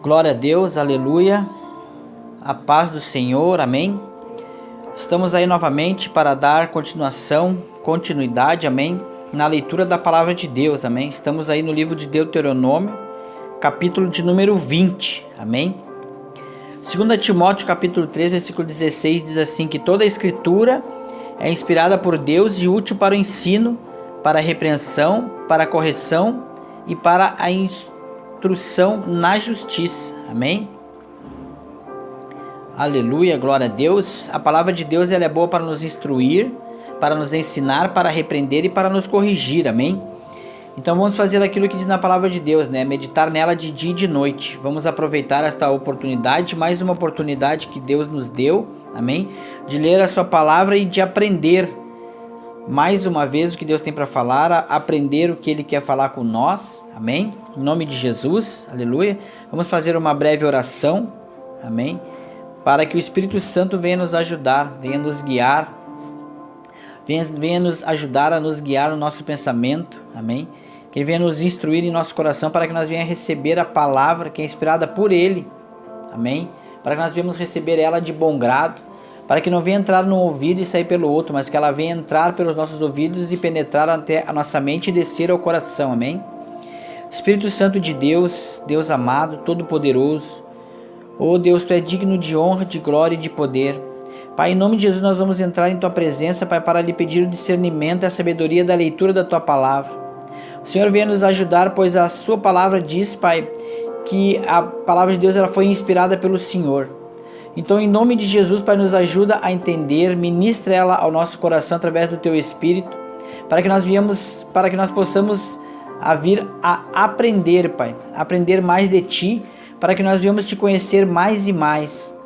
Glória a Deus, aleluia, a paz do Senhor, amém. Estamos aí novamente para dar continuidade, amém, na leitura da palavra de Deus, amém. Estamos aí no livro de Deuteronômio, capítulo de número 20, amém. 2 Timóteo capítulo 3, versículo 16 diz assim, que toda a escritura é inspirada por Deus e útil para o ensino, para a repreensão, para a correção e para a instrução na justiça, amém. Aleluia, glória a Deus. A palavra de Deus ela é boa para nos instruir, para nos ensinar, para repreender e para nos corrigir, amém. Então vamos fazer aquilo que diz na palavra de Deus, né? Meditar nela de dia e de noite. Vamos aproveitar esta oportunidade, mais uma oportunidade que Deus nos deu, amém, de ler a sua palavra e de aprender mais uma vez o que Deus tem para falar, aprender o que Ele quer falar com nós, amém? Em nome de Jesus, aleluia. Vamos fazer uma breve oração, amém? Para que o Espírito Santo venha nos ajudar, venha nos guiar, venha nos ajudar a nos guiar no nosso pensamento, amém? Que Ele venha nos instruir em nosso coração para que nós venhamos receber a palavra que é inspirada por Ele, amém? Para que nós venhamos receber ela de bom grado, para que não venha entrar num ouvido e sair pelo outro, mas que ela venha entrar pelos nossos ouvidos e penetrar até a nossa mente e descer ao coração, amém? Espírito Santo de Deus, Deus amado, todo-poderoso, oh Deus, Tu é digno de honra, de glória e de poder. Pai, em nome de Jesus nós vamos entrar em Tua presença, Pai, para lhe pedir o discernimento e a sabedoria da leitura da Tua palavra. O Senhor venha nos ajudar, pois a Sua palavra diz, Pai, que a palavra de Deus ela foi inspirada pelo Senhor. Então, em nome de Jesus, Pai, nos ajuda a entender, ministra ela ao nosso coração através do Teu Espírito, para que nós possamos vir a aprender, Pai, aprender mais de Ti, para que nós venhamos Te conhecer mais e mais,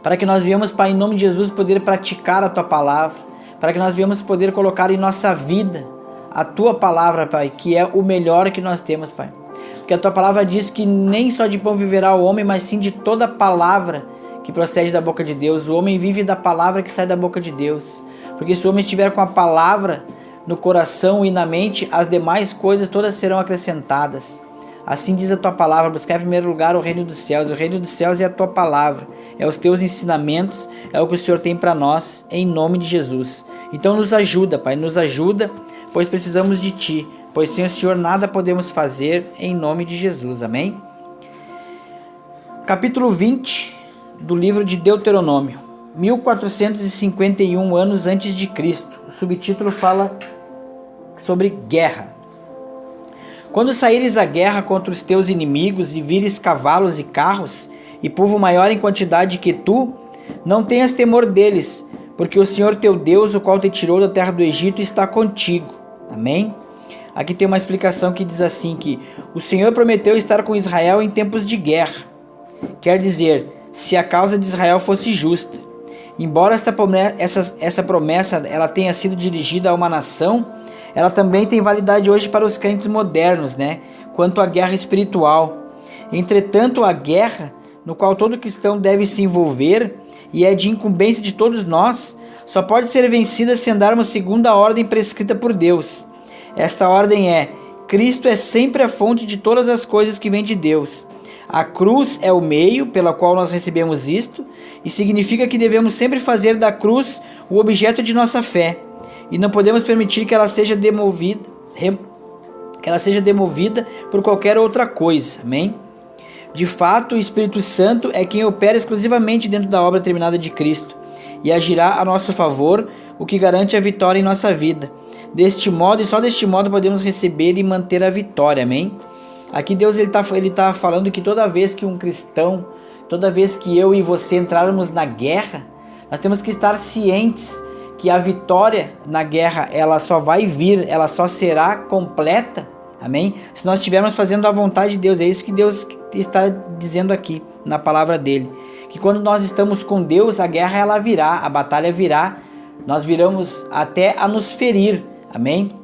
para que nós venhamos, Pai, em nome de Jesus, poder praticar a Tua palavra, para que nós venhamos poder colocar em nossa vida a Tua palavra, Pai, que é o melhor que nós temos, Pai. Porque a Tua palavra diz que nem só de pão viverá o homem, mas sim de toda palavra que procede da boca de Deus. O homem vive da palavra que sai da boca de Deus. Porque se o homem estiver com a palavra no coração e na mente, as demais coisas todas serão acrescentadas. Assim diz a Tua palavra, buscar em primeiro lugar o reino dos céus. O reino dos céus é a Tua palavra, é os Teus ensinamentos, é o que o Senhor tem para nós, em nome de Jesus. Então nos ajuda, Pai, nos ajuda, pois precisamos de Ti. Pois sem o Senhor nada podemos fazer, em nome de Jesus, amém? Capítulo 20 do livro de Deuteronômio, 1451 anos antes de Cristo. O subtítulo fala sobre guerra. Quando saíres à guerra contra os teus inimigos e vires cavalos e carros, e povo maior em quantidade que tu, não tenhas temor deles, porque o Senhor teu Deus, o qual te tirou da terra do Egito, está contigo. Amém? Aqui tem uma explicação que diz assim, que o Senhor prometeu estar com Israel em tempos de guerra. Quer dizer, se a causa de Israel fosse justa. Embora essa promessa ela tenha sido dirigida a uma nação, ela também tem validade hoje para os crentes modernos, né? Quanto à guerra espiritual. Entretanto, a guerra, no qual todo cristão deve se envolver, e é de incumbência de todos nós, só pode ser vencida se andarmos segundo a ordem prescrita por Deus. Esta ordem é: Cristo é sempre a fonte de todas as coisas que vêm de Deus. A cruz é o meio pela qual nós recebemos isto, e significa que devemos sempre fazer da cruz o objeto de nossa fé, e não podemos permitir que ela seja demovida por qualquer outra coisa. Amém? De fato, o Espírito Santo é quem opera exclusivamente dentro da obra terminada de Cristo, e agirá a nosso favor, o que garante a vitória em nossa vida. Deste modo, e só deste modo, podemos receber e manter a vitória, amém? Aqui Deus ele tá falando que toda vez que um cristão, toda vez que eu e você entrarmos na guerra, nós temos que estar cientes que a vitória na guerra, ela só vai vir, ela só será completa, amém? Se nós estivermos fazendo a vontade de Deus. É isso que Deus está dizendo aqui na palavra dele, que quando nós estamos com Deus, a guerra ela virá, a batalha virá, nós viramos até a nos ferir, amém?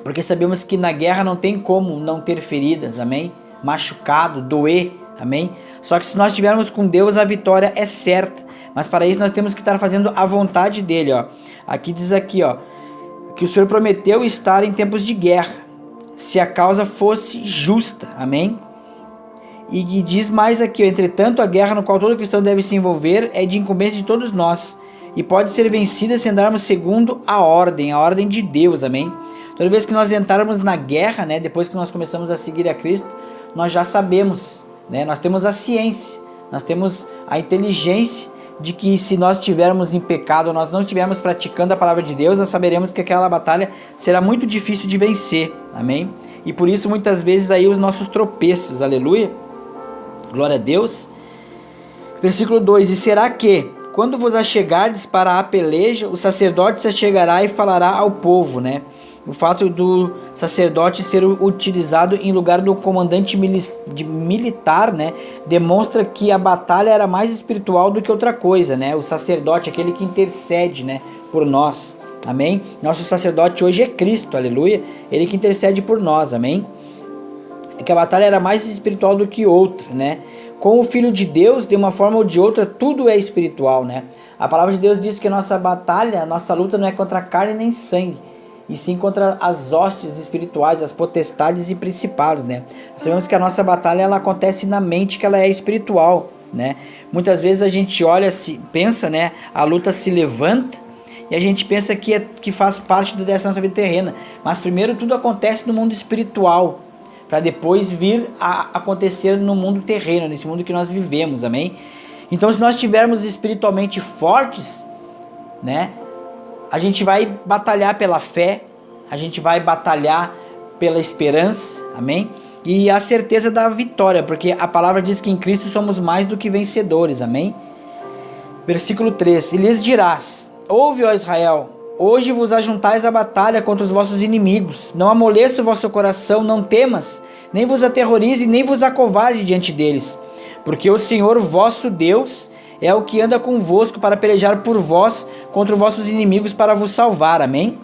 Porque sabemos que na guerra não tem como não ter feridas, amém? Machucado, doer, amém? Só que se nós estivermos com Deus, a vitória é certa. Mas para isso nós temos que estar fazendo a vontade dele, ó. Aqui diz aqui, ó, que o Senhor prometeu estar em tempos de guerra, se a causa fosse justa, amém? E que diz mais aqui, entretanto, a guerra no qual todo cristão deve se envolver é de incumbência de todos nós, e pode ser vencida se andarmos segundo a ordem de Deus, amém? Toda vez que nós entrarmos na guerra, né, depois que nós começamos a seguir a Cristo, nós já sabemos, né, nós temos a ciência, nós temos a inteligência de que se nós estivermos em pecado, nós não estivermos praticando a palavra de Deus, nós saberemos que aquela batalha será muito difícil de vencer, amém? E por isso muitas vezes aí os nossos tropeços, aleluia, glória a Deus. Versículo 2, e será que, quando vos achegardes para a peleja, o sacerdote se achegará e falará ao povo, né? O fato do sacerdote ser utilizado em lugar do comandante militar, né, demonstra que a batalha era mais espiritual do que outra coisa, né? O sacerdote, aquele que intercede, né, por nós, amém? Nosso sacerdote hoje é Cristo, aleluia, ele que intercede por nós, amém? É que a batalha era mais espiritual do que outra, né? Com o Filho de Deus, de uma forma ou de outra, tudo é espiritual, né? A palavra de Deus diz que a nossa batalha, a nossa luta não é contra carne nem sangue, e sim contra as hostes espirituais, as potestades e principados, né? Nós sabemos que a nossa batalha, ela acontece na mente, que ela é espiritual, né? Muitas vezes a gente olha, pensa, né? A luta se levanta e a gente pensa que faz parte dessa nossa vida terrena, mas primeiro tudo acontece no mundo espiritual, para depois vir a acontecer no mundo terreno, nesse mundo que nós vivemos, amém? Então, se nós estivermos espiritualmente fortes, né, a gente vai batalhar pela fé, a gente vai batalhar pela esperança, amém? E a certeza da vitória, porque a palavra diz que em Cristo somos mais do que vencedores, amém? Versículo 3, e lhes dirás, ouve, ó Israel, hoje vos ajuntais à batalha contra os vossos inimigos, não amoleça o vosso coração, não temas, nem vos aterrorize, nem vos acovarde diante deles, porque o Senhor vosso Deus é o que anda convosco para pelejar por vós contra os vossos inimigos para vos salvar, amém?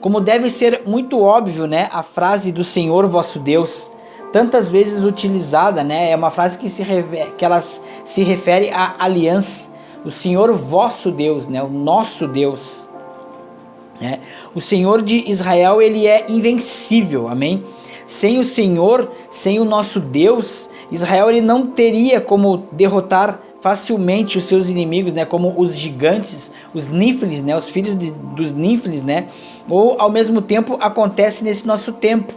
Como deve ser muito óbvio, né, a frase do Senhor vosso Deus, tantas vezes utilizada, né, é uma frase que ela se refere à aliança, o Senhor vosso Deus, né, o nosso Deus, né? O Senhor de Israel, ele é invencível, amém? Sem o Senhor, sem o nosso Deus, Israel ele não teria como derrotar facilmente os seus inimigos, né, como os gigantes, os nífilis, né, os filhos dos nífilis, né, ou ao mesmo tempo acontece nesse nosso tempo,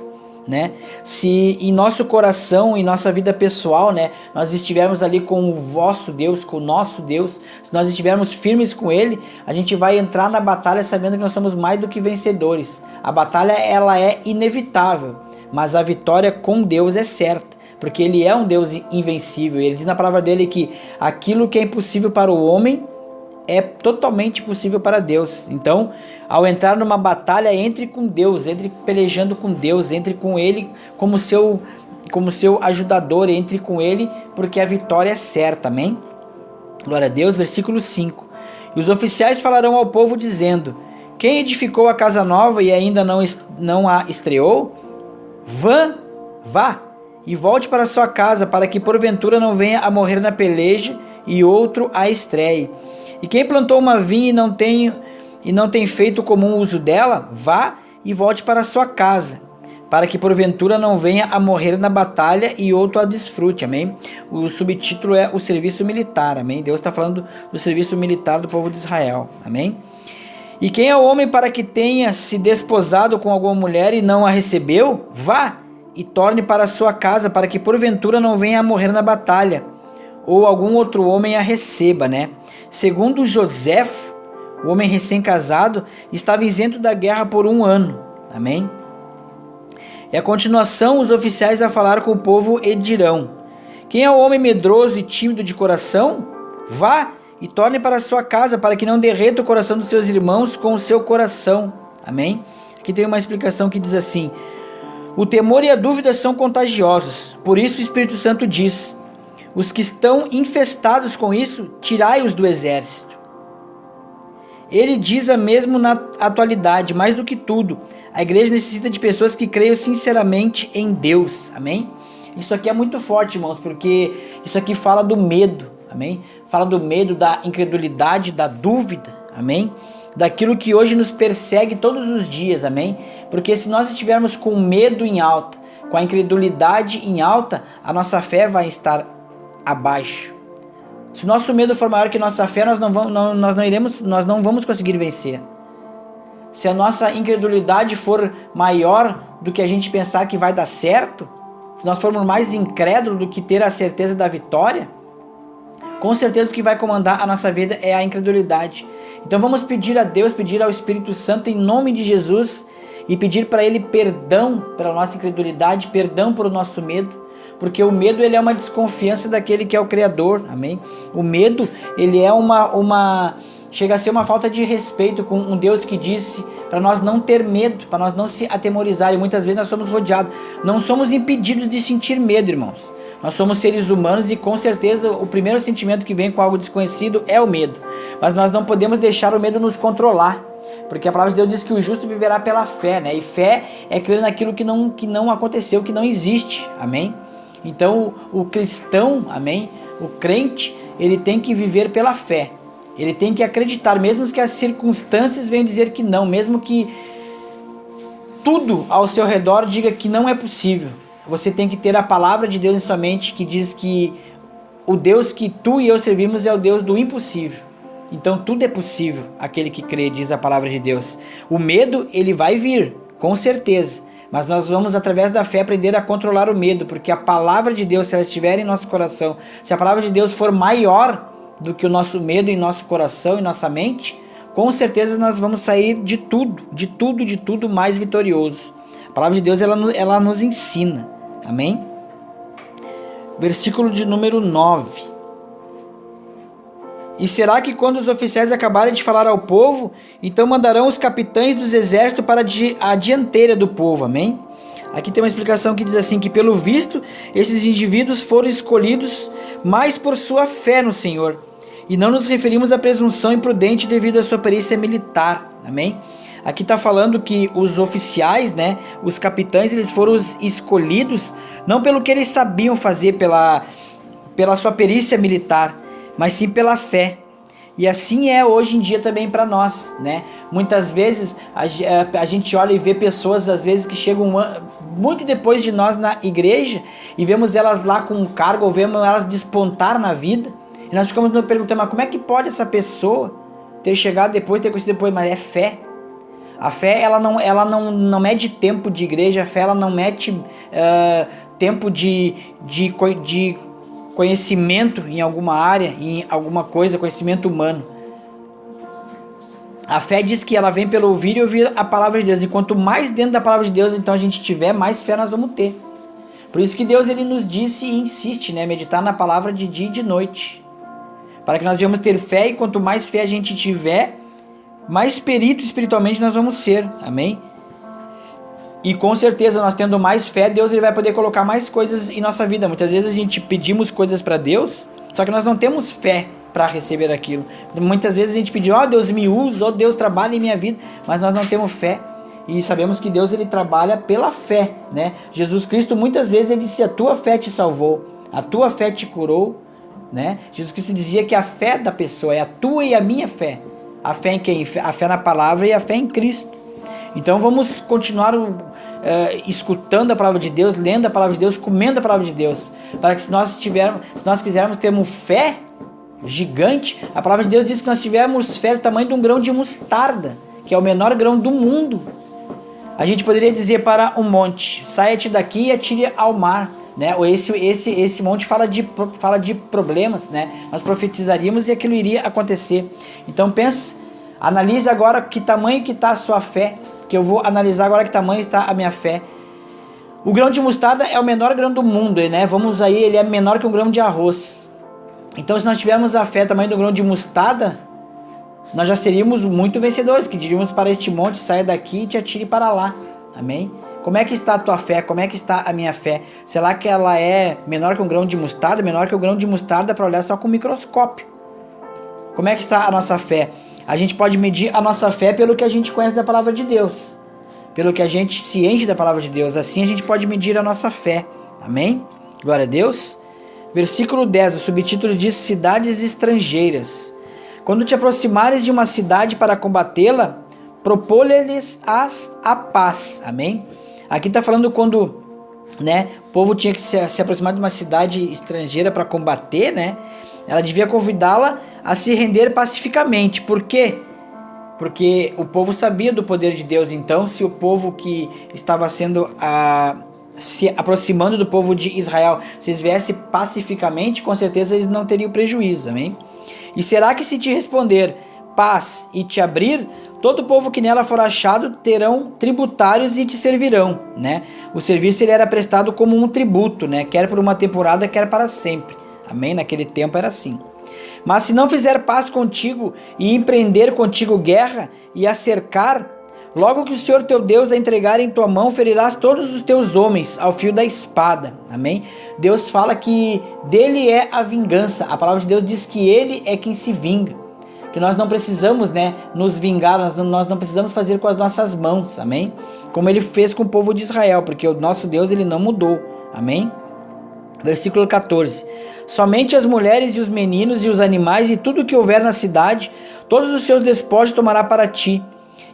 né, se em nosso coração, em nossa vida pessoal, né, nós estivermos ali com o vosso Deus, com o nosso Deus, se nós estivermos firmes com Ele, a gente vai entrar na batalha sabendo que nós somos mais do que vencedores. A batalha, ela é inevitável, mas a vitória com Deus é certa, porque Ele é um Deus invencível. Ele diz na palavra dele que aquilo que é impossível para o homem é totalmente possível para Deus. Então, ao entrar numa batalha, entre com Deus, entre pelejando com Deus, entre com Ele como seu ajudador, entre com Ele, porque a vitória é certa, amém? Glória a Deus, versículo 5. E os oficiais falarão ao povo dizendo, quem edificou a casa nova e ainda não a estreou? Vá e volte para sua casa, para que porventura não venha a morrer na peleja e outro a estreie. E quem plantou uma vinha e não tem feito comum uso dela, vá e volte para sua casa, para que porventura não venha a morrer na batalha e outro a desfrute, amém? O subtítulo é o serviço militar, amém? Deus está falando do serviço militar do povo de Israel, amém? E quem é o homem para que tenha se desposado com alguma mulher e não a recebeu? Vá e torne para sua casa, para que porventura não venha a morrer na batalha, ou algum outro homem a receba, né? Segundo Joséfo, o homem recém-casado, estava isento da guerra por 1 ano, amém? E a continuação, os oficiais a falar com o povo e dirão, quem é o homem medroso e tímido de coração? Vá e torne para sua casa, para que não derreta o coração dos seus irmãos com o seu coração, amém? Aqui tem uma explicação que diz assim, o temor e a dúvida são contagiosos, por isso o Espírito Santo diz, os que estão infestados com isso, tirai-os do exército. Ele diz a mesmo na atualidade, mais do que tudo, a igreja necessita de pessoas que creiam sinceramente em Deus, amém? Isso aqui é muito forte, irmãos, porque isso aqui fala do medo, amém? Fala do medo, da incredulidade, da dúvida, amém? Daquilo que hoje nos persegue todos os dias, amém? Porque se nós estivermos com medo em alta, com a incredulidade em alta, a nossa fé vai estar abaixo. Se o nosso medo for maior que nossa fé, nós não vamos conseguir vencer. Se a nossa incredulidade for maior do que a gente pensar que vai dar certo, se nós formos mais incrédulos do que ter a certeza da vitória, com certeza o que vai comandar a nossa vida é a incredulidade. Então vamos pedir a Deus, pedir ao Espírito Santo em nome de Jesus e pedir para Ele perdão pela nossa incredulidade, perdão pelo nosso medo, porque o medo ele é uma desconfiança daquele que é o Criador, amém? O medo ele é chega a ser uma falta de respeito com um Deus que disse para nós não ter medo, para nós não se atemorizar, e muitas vezes nós somos rodeados, não somos impedidos de sentir medo, irmãos. Nós somos seres humanos e com certeza o primeiro sentimento que vem com algo desconhecido é o medo, mas nós não podemos deixar o medo nos controlar, porque a palavra de Deus diz que o justo viverá pela fé, né? E fé é crer naquilo que não aconteceu, que não existe, amém? Então o cristão, amém? O crente, ele tem que viver pela fé. Ele tem que acreditar, mesmo que as circunstâncias venham dizer que não, mesmo que tudo ao seu redor diga que não é possível. Você tem que ter a palavra de Deus em sua mente, que diz que o Deus que tu e eu servimos é o Deus do impossível. Então tudo é possível, aquele que crê, diz a palavra de Deus. O medo, ele vai vir, com certeza. Mas nós vamos, através da fé, aprender a controlar o medo, porque a palavra de Deus, se ela estiver em nosso coração, se a palavra de Deus for maior do que o nosso medo em nosso coração e nossa mente, com certeza nós vamos sair de tudo mais vitorioso. A palavra de Deus, ela nos ensina, amém? Versículo de número 9. E será que quando os oficiais acabarem de falar ao povo, então mandarão os capitães dos exércitos para a dianteira do povo, amém? Aqui tem uma explicação que diz assim, que pelo visto, esses indivíduos foram escolhidos mais por sua fé no Senhor, e não nos referimos à presunção imprudente devido à sua perícia militar, amém? Aqui está falando que os oficiais, né, os capitães, eles foram escolhidos não pelo que eles sabiam fazer pela sua perícia militar, mas sim pela fé. E assim é hoje em dia também para nós, né? Muitas vezes a gente olha e vê pessoas, às vezes, que chegam muito depois de nós na igreja e vemos elas lá com um cargo, ou vemos elas despontar na vida, e nós ficamos nos perguntando, mas como é que pode essa pessoa ter chegado depois, ter conhecido depois? Mas é fé. A fé, ela não mede tempo de igreja, a fé, ela não mede tempo de conhecimento em alguma área, em alguma coisa, conhecimento humano. A fé diz que ela vem pelo ouvir e ouvir a palavra de Deus. E quanto mais dentro da palavra de Deus, então a gente tiver, mais fé nós vamos ter. Por isso que Deus, ele nos disse e insiste, né, meditar na palavra de dia e de noite, para que nós venhamos ter fé, e quanto mais fé a gente tiver, mais perito espiritualmente nós vamos ser, amém? E com certeza, nós tendo mais fé, Deus, ele vai poder colocar mais coisas em nossa vida. Muitas vezes a gente pedimos coisas para Deus, só que nós não temos fé para receber aquilo. Muitas vezes a gente pediu, ó Deus me usa, ó Deus trabalha em minha vida, mas nós não temos fé. E sabemos que Deus, ele trabalha pela fé, né? Jesus Cristo, muitas vezes, ele disse, a tua fé te salvou, a tua fé te curou, né? Jesus Cristo dizia que a fé da pessoa é a tua e a minha fé. A fé em quem? A fé na palavra e a fé em Cristo. Então vamos continuar escutando a palavra de Deus, lendo a palavra de Deus, comendo a palavra de Deus, para que se nós quisermos ter uma fé gigante, a palavra de Deus diz que nós tivermos fé do tamanho de um grão de mostarda, que é o menor grão do mundo. A gente poderia dizer para um monte, saia-te daqui e atire ao mar, né? Esse monte fala de problemas, né? Nós profetizaríamos e aquilo iria acontecer. Então pensa, analise agora que tamanho que está a sua fé, que eu vou analisar agora que tamanho está a minha fé. O grão de mostarda é o menor grão do mundo, né? Vamos aí, ele é menor que um grão de arroz. Então se nós tivermos a fé tamanho do grão de mostarda, nós já seríamos muito vencedores, que diríamos para este monte, saia daqui e te atire para lá, amém? Como é que está a tua fé? Como é que está a minha fé? Será que ela é menor que um grão de mostarda? Menor que o grão de mostarda para olhar só com o microscópio. Como é que está a nossa fé? A gente pode medir a nossa fé pelo que a gente conhece da palavra de Deus, pelo que a gente se enche da palavra de Deus. Assim a gente pode medir a nossa fé, amém? Glória a Deus. Versículo 10, o subtítulo diz cidades estrangeiras. Quando te aproximares de uma cidade para combatê-la, propô-lhes a paz, amém? Aqui está falando quando né? O povo tinha que se aproximar de uma cidade estrangeira para combater, né? Ela devia convidá-la a se render pacificamente. Por quê? Porque o povo sabia do poder de Deus. Então, se o povo que estava se aproximando do povo de Israel se viesse pacificamente, com certeza eles não teriam prejuízo, amém? E será que se te responder paz e te abrir, todo o povo que nela for achado terão tributários e te servirão, né? O serviço ele era prestado como um tributo, né? Quer por uma temporada, quer para sempre. Amém? Naquele tempo era assim. Mas se não fizer paz contigo e empreender contigo guerra e a cercar, logo que o Senhor teu Deus a entregar em tua mão, ferirás todos os teus homens ao fio da espada. Amém? Deus fala que dele é a vingança. A palavra de Deus diz que ele é quem se vinga. Que nós não precisamos, né, nos vingar, nós não precisamos fazer com as nossas mãos, amém? Como ele fez com o povo de Israel, porque o nosso Deus ele não mudou, amém? Versículo 14: somente as mulheres e os meninos e os animais e tudo que houver na cidade, todos os seus despojos tomará para ti,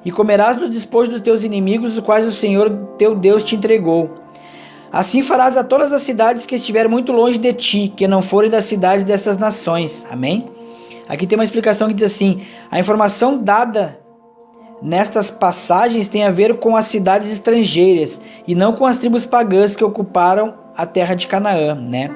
e comerás dos despojos dos teus inimigos, os quais o Senhor teu Deus te entregou. Assim farás a todas as cidades que estiverem muito longe de ti, que não forem das cidades dessas nações, amém? Aqui tem uma explicação que diz assim: a informação dada nestas passagens tem a ver com as cidades estrangeiras e não com as tribos pagãs que ocuparam a terra de Canaã, né?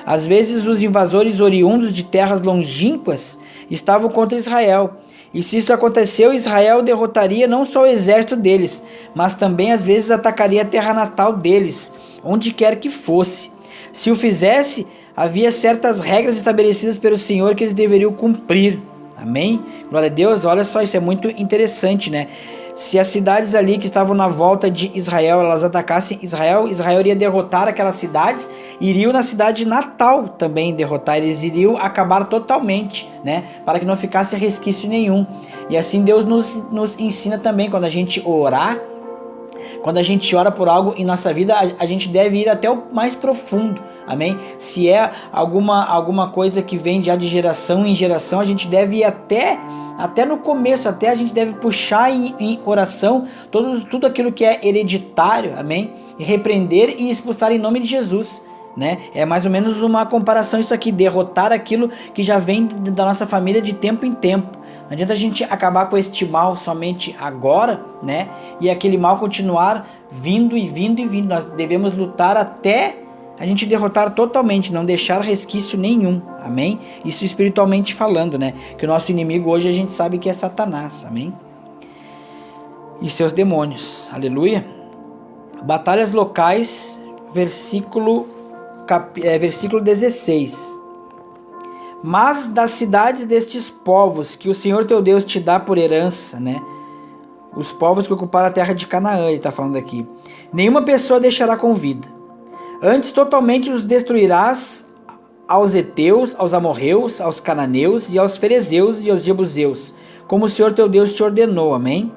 Às vezes os invasores oriundos de terras longínquas estavam contra Israel, e se isso aconteceu, Israel derrotaria não só o exército deles, mas também às vezes atacaria a terra natal deles, onde quer que fosse. Se o fizesse, havia certas regras estabelecidas pelo Senhor que eles deveriam cumprir. Amém? Glória a Deus. Olha só, isso é muito interessante, né? Se as cidades ali que estavam na volta de Israel, elas atacassem Israel, Israel iria derrotar aquelas cidades, iriam na cidade natal também derrotar, eles iriam acabar totalmente, né? Para que não ficasse resquício nenhum. E assim Deus nos ensina também, quando a gente orar, quando a gente ora por algo em nossa vida, a gente deve ir até o mais profundo, amém? Se é alguma coisa que vem já de geração em geração, a gente deve ir até no começo, até a gente deve puxar em oração tudo aquilo que é hereditário, amém? E repreender e expulsar em nome de Jesus, né? É mais ou menos uma comparação isso aqui, derrotar aquilo que já vem da nossa família de tempo em tempo. Não adianta a gente acabar com este mal somente agora, né? E aquele mal continuar vindo e vindo e vindo. Nós devemos lutar até a gente derrotar totalmente, não deixar resquício nenhum, amém? Isso espiritualmente falando, né? Que o nosso inimigo hoje a gente sabe que é Satanás, amém? E seus demônios, aleluia? Batalhas locais, versículo 16. Mas das cidades destes povos que o Senhor teu Deus te dá por herança, né? Os povos que ocuparam a terra de Canaã, ele está falando aqui. Nenhuma pessoa deixará com vida. Antes totalmente os destruirás aos heteus, aos amorreus, aos cananeus e aos ferezeus e aos jebuseus, como o Senhor teu Deus te ordenou, amém?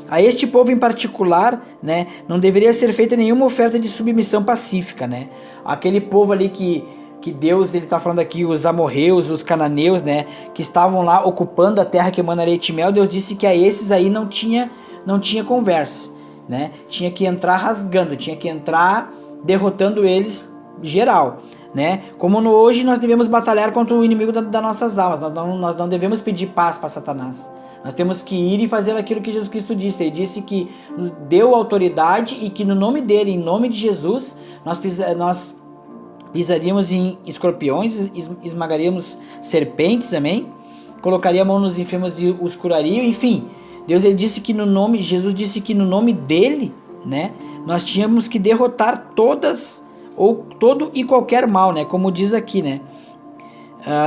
A este povo em particular, né, não deveria ser feita nenhuma oferta de submissão pacífica, né? Aquele povo ali que Deus, ele está falando aqui, os amorreus, os cananeus, né, que estavam lá ocupando a terra que emana leite e mel, Deus disse que a esses aí não tinha conversa, né? Tinha que entrar rasgando, tinha que entrar derrotando eles geral, né? Como hoje nós devemos batalhar contra o inimigo das nossas almas, nós não devemos pedir paz para Satanás. Nós temos que ir e fazer aquilo que Jesus Cristo disse. Ele disse que nos deu autoridade e que no nome dele, em nome de Jesus, nós pisaríamos em escorpiões, esmagaríamos serpentes, amém? Colocaria a mão nos enfermos e os curaria, enfim. Jesus disse que no nome dele, né, nós tínhamos que derrotar todo e qualquer mal, né, como diz aqui, né?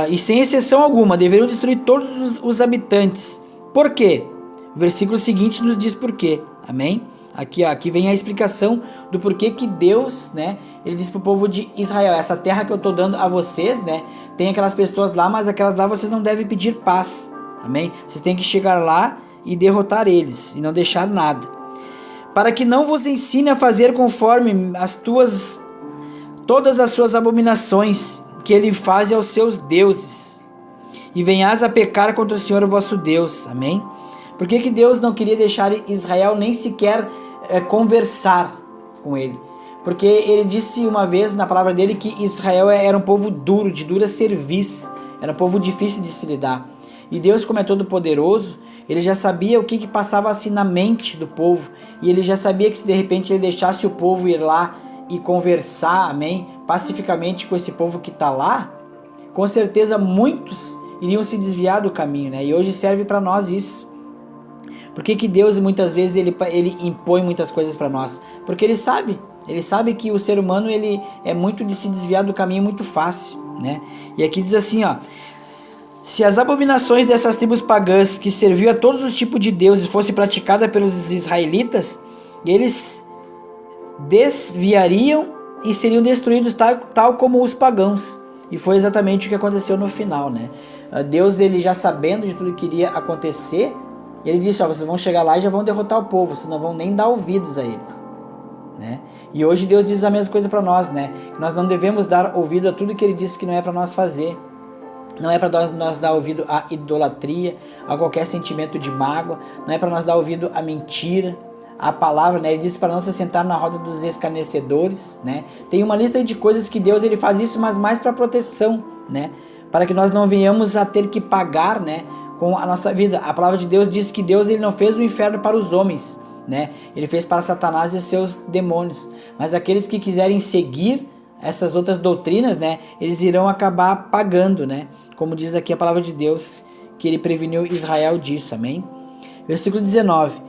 E sem exceção alguma, deveriam destruir todos os habitantes. Por quê? O versículo seguinte nos diz por quê, amém? Aqui vem a explicação do porquê que Deus, né, ele disse para o povo de Israel: essa terra que eu estou dando a vocês, né, tem aquelas pessoas lá, mas aquelas lá vocês não devem pedir paz, amém? Vocês têm que chegar lá e derrotar eles, e não deixar nada. Para que não vos ensine a fazer conforme todas as suas abominações que ele faz aos seus deuses, e venhais a pecar contra o Senhor vosso Deus, amém? Por que Deus não queria deixar Israel nem sequer conversar com ele? Porque ele disse uma vez na palavra dele que Israel era um povo duro, de dura cerviz, era um povo difícil de se lidar. E Deus, como é todo poderoso, ele já sabia o que passava assim na mente do povo, e ele já sabia que se de repente ele deixasse o povo ir lá e conversar, amém, pacificamente com esse povo que está lá, com certeza muitos iriam se desviar do caminho, né? E hoje serve para nós isso. Por que Deus muitas vezes ele impõe muitas coisas para nós? Porque ele sabe que o ser humano ele é muito de se desviar do caminho muito fácil, né? E aqui diz assim, ó: se as abominações dessas tribos pagãs que serviam a todos os tipos de deuses fossem praticadas pelos israelitas, eles desviariam e seriam destruídos tal como os pagãos. E foi exatamente o que aconteceu no final, né? Deus, ele já sabendo de tudo que iria acontecer, ele disse, ó, vocês vão chegar lá e já vão derrotar o povo, vocês não vão nem dar ouvidos a eles, né? E hoje Deus diz a mesma coisa para nós, né? Que nós não devemos dar ouvido a tudo que ele disse que não é para nós fazer. Não é para nós dar ouvido à idolatria, a qualquer sentimento de mágoa, não é para nós dar ouvido à mentira, à palavra, né? Ele disse para não se sentar na roda dos escarnecedores, né? Tem uma lista de coisas que Deus ele faz isso, mas mais para proteção, né? Para que nós não venhamos a ter que pagar, né, com a nossa vida. A palavra de Deus diz que Deus ele não fez o inferno para os homens, né? Ele fez para Satanás e os seus demônios. Mas aqueles que quiserem seguir essas outras doutrinas, né, eles irão acabar pagando, né? Como diz aqui a palavra de Deus, que ele preveniu Israel disso, amém? Versículo 19.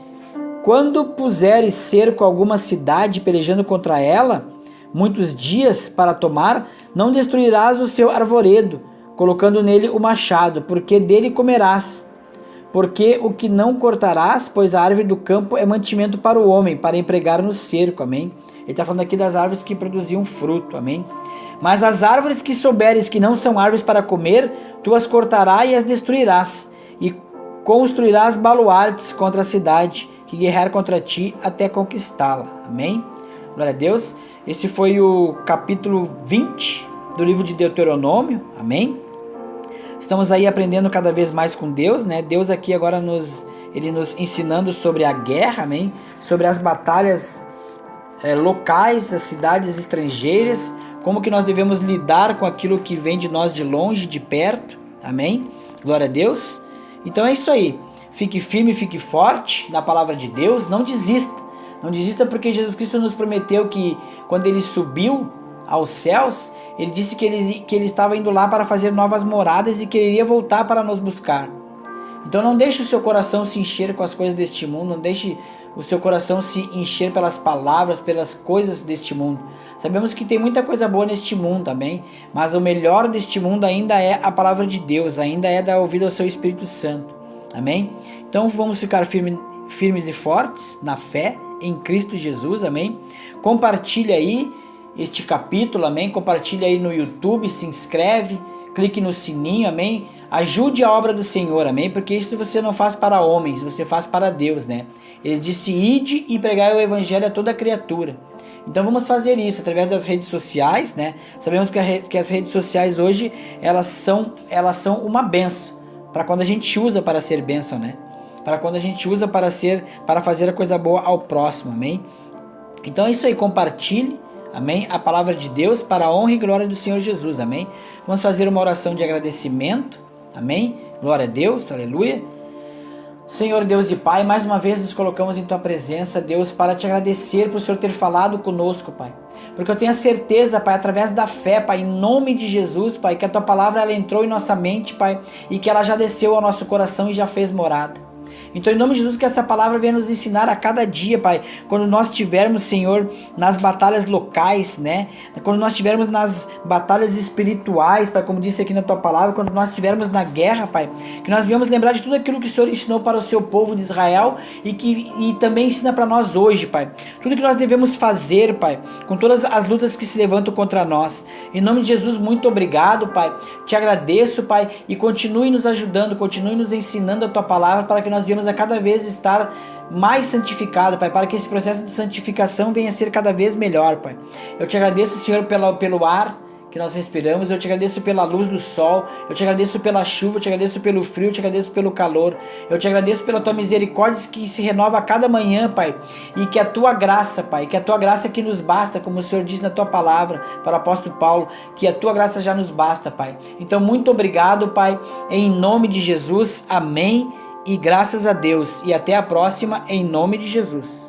Quando puseres cerco a alguma cidade pelejando contra ela, muitos dias para tomar, não destruirás o seu arvoredo, colocando nele o machado, porque dele comerás. Porque o que não cortarás, pois a árvore do campo é mantimento para o homem, para empregar no cerco, amém? Ele está falando aqui das árvores que produziam fruto, amém? Mas as árvores que souberes que não são árvores para comer, tu as cortarás e as destruirás, e construirás baluartes contra a cidade, que guerrear contra ti até conquistá-la, amém? Glória a Deus. Esse foi o capítulo 20 do livro de Deuteronômio, amém? Estamos aí aprendendo cada vez mais com Deus, né? Deus aqui agora ele nos ensinando sobre a guerra, amém? Sobre as batalhas locais, as cidades estrangeiras, como que nós devemos lidar com aquilo que vem de nós de longe, de perto, amém? Glória a Deus. Então é isso aí. Fique firme, fique forte na palavra de Deus, não desista. Não desista porque Jesus Cristo nos prometeu que quando ele subiu aos céus, ele disse que ele estava indo lá para fazer novas moradas e que ele iria voltar para nos buscar. Então não deixe o seu coração se encher com as coisas deste mundo, não deixe o seu coração se encher pelas palavras, pelas coisas deste mundo. Sabemos que tem muita coisa boa neste mundo também, mas o melhor deste mundo ainda é a palavra de Deus, ainda é dar ouvido ao seu Espírito Santo. Amém? Então vamos ficar firmes e fortes na fé em Cristo Jesus, amém? Compartilhe aí este capítulo, amém? Compartilhe aí no YouTube, se inscreve, clique no sininho, amém? Ajude a obra do Senhor, amém? Porque isso você não faz para homens, você faz para Deus, né? Ele disse, ide e pregai o evangelho a toda criatura. Então vamos fazer isso através das redes sociais, né? Sabemos que as redes sociais hoje, elas são uma benção, para quando a gente usa para ser bênção, né? Para quando a gente usa para fazer a coisa boa ao próximo, amém? Então é isso aí, compartilhe, amém? A palavra de Deus para a honra e glória do Senhor Jesus, amém? Vamos fazer uma oração de agradecimento, amém? Glória a Deus, aleluia. Senhor Deus e Pai, mais uma vez nos colocamos em Tua presença, Deus, para Te agradecer por o Senhor ter falado conosco, Pai. Porque eu tenho a certeza, Pai, através da fé, Pai, em nome de Jesus, Pai, que a Tua palavra ela entrou em nossa mente, Pai, e que ela já desceu ao nosso coração e já fez morada. Então, em nome de Jesus, que essa palavra venha nos ensinar a cada dia, Pai, quando nós estivermos, Senhor, nas batalhas locais, né? Quando nós estivermos nas batalhas espirituais, Pai, como disse aqui na Tua palavra, quando nós estivermos na guerra, Pai, que nós venhamos lembrar de tudo aquilo que o Senhor ensinou para o Seu povo de Israel e também ensina para nós hoje, Pai. Tudo que nós devemos fazer, Pai, com todas as lutas que se levantam contra nós. Em nome de Jesus, muito obrigado, Pai. Te agradeço, Pai, e continue nos ajudando, continue nos ensinando a Tua palavra para que nós venhamos a cada vez estar mais santificado, Pai, para que esse processo de santificação venha a ser cada vez melhor, Pai. Eu te agradeço, Senhor, pelo ar que nós respiramos. Eu te agradeço pela luz do sol, eu te agradeço pela chuva, eu te agradeço pelo frio, eu te agradeço pelo calor. Eu te agradeço pela tua misericórdia que se renova a cada manhã, Pai. E que a tua graça, Pai, que a tua graça que nos basta, como o Senhor diz na tua palavra para o apóstolo Paulo, que a tua graça já nos basta, Pai. Então, muito obrigado, Pai, em nome de Jesus. Amém. E graças a Deus. E até a próxima, em nome de Jesus.